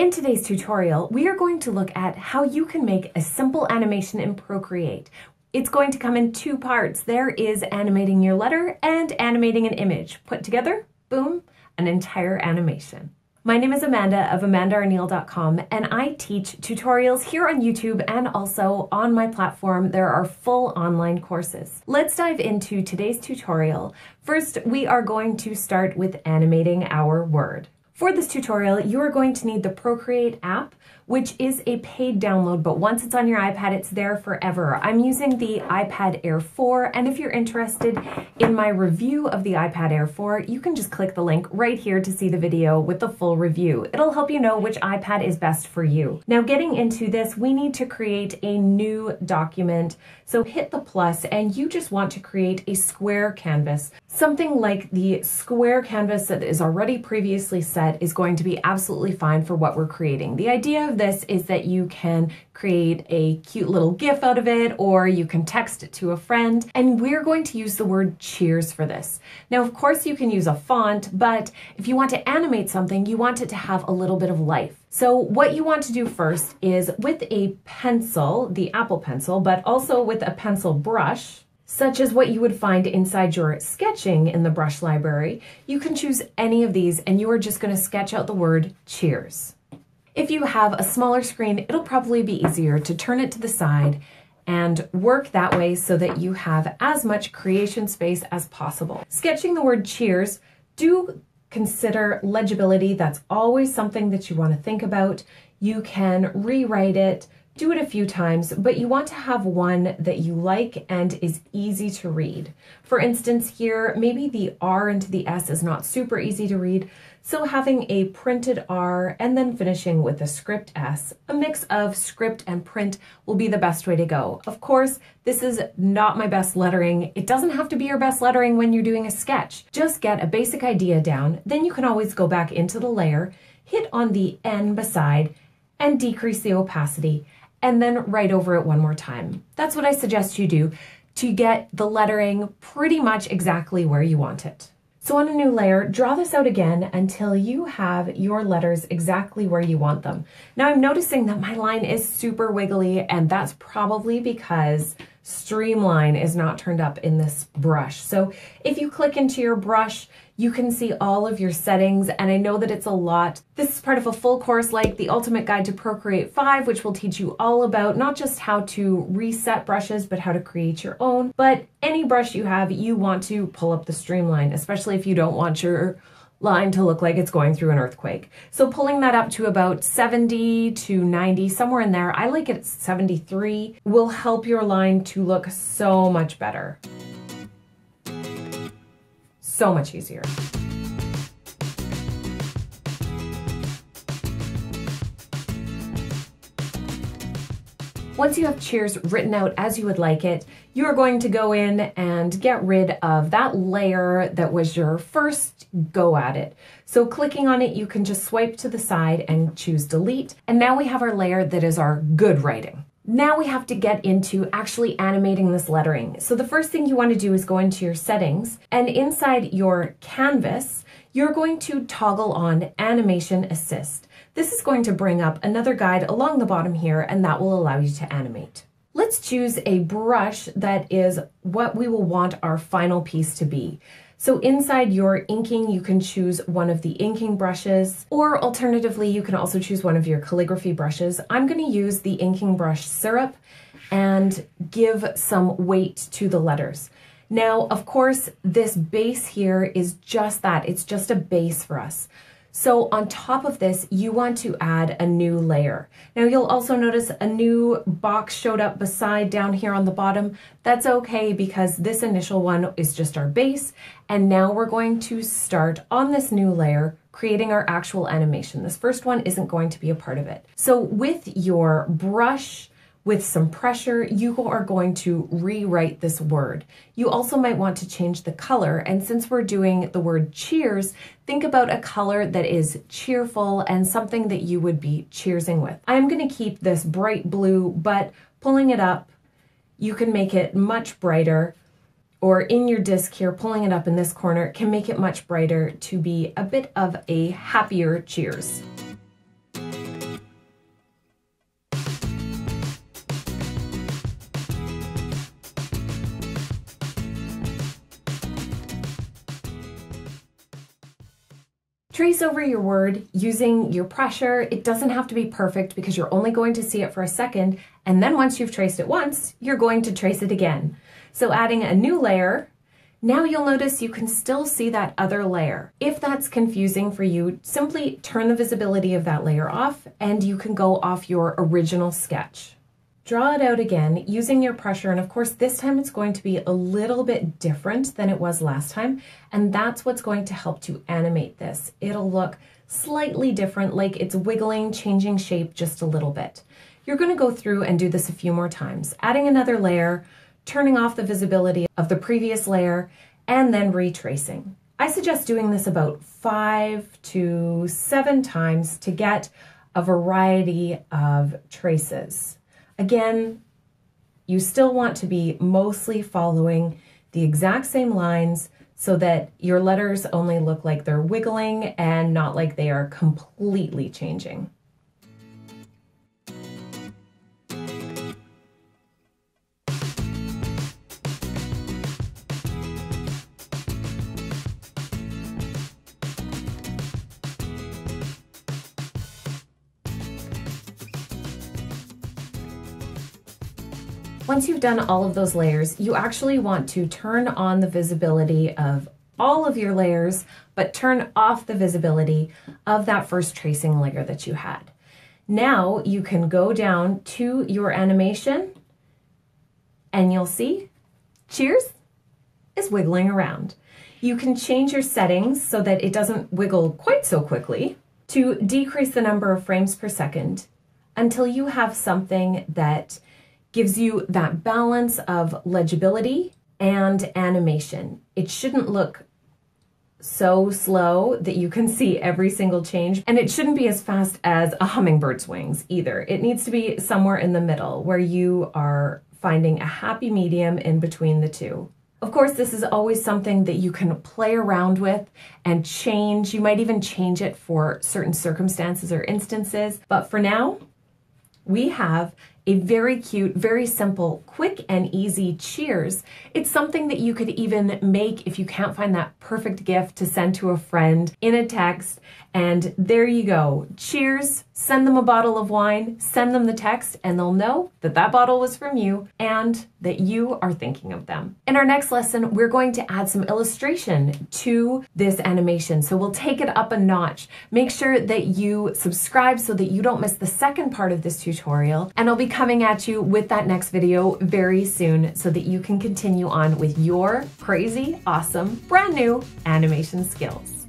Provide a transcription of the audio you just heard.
In today's tutorial, we are going to look at how you can make a simple animation in Procreate. It's going to come in two parts. There is animating your letter and animating an image. Put together, boom, an entire animation. My name is Amanda of amandaarneill.com, and I teach tutorials here on YouTube and also on my platform. There are full online courses. Let's dive into today's tutorial. First, we are going to start with animating our word. For this tutorial, you are going to need the Procreate app, which is a paid download, but once it's on your iPad, it's there forever. I'm using the iPad Air 4, and if you're interested in my review of the iPad Air 4, you can just click the link right here to see the video with the full review. It'll help you know which iPad is best for you. Now, getting into this, we need to create a new document. So hit the plus, and you just want to create a square canvas. Something like the square canvas that is already previously set is going to be absolutely fine for what we're creating. The idea of this is that you can create a cute little GIF out of it, or you can text it to a friend, and we're going to use the word cheers for this. Now, of course, you can use a font, but if you want to animate something, you want it to have a little bit of life. So what you want to do first is with a pencil, the Apple Pencil, but also with a pencil brush, such as what you would find inside your sketching in the brush library, you can choose any of these and you are just going to sketch out the word cheers. If you have a smaller screen, it'll probably be easier to turn it to the side and work that way so that you have as much creation space as possible. Sketching the word cheers, do consider legibility. That's always something that you want to think about. You can rewrite it, do it a few times, but you want to have one that you like and is easy to read. For instance, here, maybe the R into the S is not super easy to read, so having a printed R and then finishing with a script S, a mix of script and print will be the best way to go. Of course, this is not my best lettering. It doesn't have to be your best lettering when you're doing a sketch. Just get a basic idea down, then you can always go back into the layer, hit on the N beside, and decrease the opacity, and then write over it one more time. That's what I suggest you do to get the lettering pretty much exactly where you want it. So on a new layer, draw this out again until you have your letters exactly where you want them. Now I'm noticing that my line is super wiggly, and that's probably because Streamline is not turned up in this brush. So if you click into your brush, you can see all of your settings, and I know that it's a lot. This is part of a full course like the Ultimate Guide to Procreate 5, which will teach you all about not just how to reset brushes, but how to create your own. But any brush you have, you want to pull up the streamline, especially if you don't want your line to look like it's going through an earthquake. So pulling that up to about 70 to 90, somewhere in there, I like it at 73, will help your line to look so much better. So much easier. Once you have cheers written out as you would like it, you are going to go in and get rid of that layer that was your first go at it. So clicking on it, you can just swipe to the side and choose delete. And now we have our layer that is our good writing. Now we have to get into actually animating this lettering. So the first thing you want to do is go into your settings, and inside your canvas, you're going to toggle on Animation Assist. This is going to bring up another guide along the bottom here, and that will allow you to animate. Let's choose a brush that is what we will want our final piece to be. So inside your inking, you can choose one of the inking brushes, or alternatively, you can also choose one of your calligraphy brushes. I'm going to use the inking brush Syrup and give some weight to the letters. Now, of course, this base here is just that. It's just a base for us. So on top of this, you want to add a new layer. Now you'll also notice a new box showed up beside down here on the bottom. That's okay because this initial one is just our base. And now we're going to start on this new layer, creating our actual animation. This first one isn't going to be a part of it. So with your brush, with some pressure, you are going to rewrite this word. You also might want to change the color, and since we're doing the word cheers, think about a color that is cheerful and something that you would be cheersing with. I'm going to keep this bright blue, but pulling it up, you can make it much brighter, or in your disc here, pulling it up in this corner can make it much brighter to be a bit of a happier cheers. Trace over your word using your pressure. It doesn't have to be perfect because you're only going to see it for a second, and then once you've traced it once, you're going to trace it again. So adding a new layer, now you'll notice you can still see that other layer. If that's confusing for you, simply turn the visibility of that layer off and you can go off your original sketch. Draw it out again using your pressure, and of course this time it's going to be a little bit different than it was last time, and that's what's going to help to animate this. It'll look slightly different, like it's wiggling, changing shape just a little bit. You're going to go through and do this a few more times, adding another layer, turning off the visibility of the previous layer, and then retracing. I suggest doing this about 5 to 7 times to get a variety of traces. Again, you still want to be mostly following the exact same lines so that your letters only look like they're wiggling and not like they are completely changing. Once you've done all of those layers, you actually want to turn on the visibility of all of your layers, but turn off the visibility of that first tracing layer that you had. Now you can go down to your animation and you'll see Cheers is wiggling around. You can change your settings so that it doesn't wiggle quite so quickly to decrease the number of frames per second until you have something that gives you that balance of legibility and animation. It shouldn't look so slow that you can see every single change, and it shouldn't be as fast as a hummingbird's wings either. It needs to be somewhere in the middle where you are finding a happy medium in between the two. Of course, this is always something that you can play around with and change. You might even change it for certain circumstances or instances, but for now, we have a very cute, very simple, quick and easy cheers. It's something that you could even make if you can't find that perfect gift to send to a friend in a text. And there you go. Cheers. Send them a bottle of wine, send them the text, and they'll know that that bottle was from you and that you are thinking of them. In our next lesson, we're going to add some illustration to this animation. So we'll take it up a notch. Make sure that you subscribe so that you don't miss the second part of this tutorial. And I'll be coming at you with that next video very soon so that you can continue on with your crazy, awesome, brand new animation skills.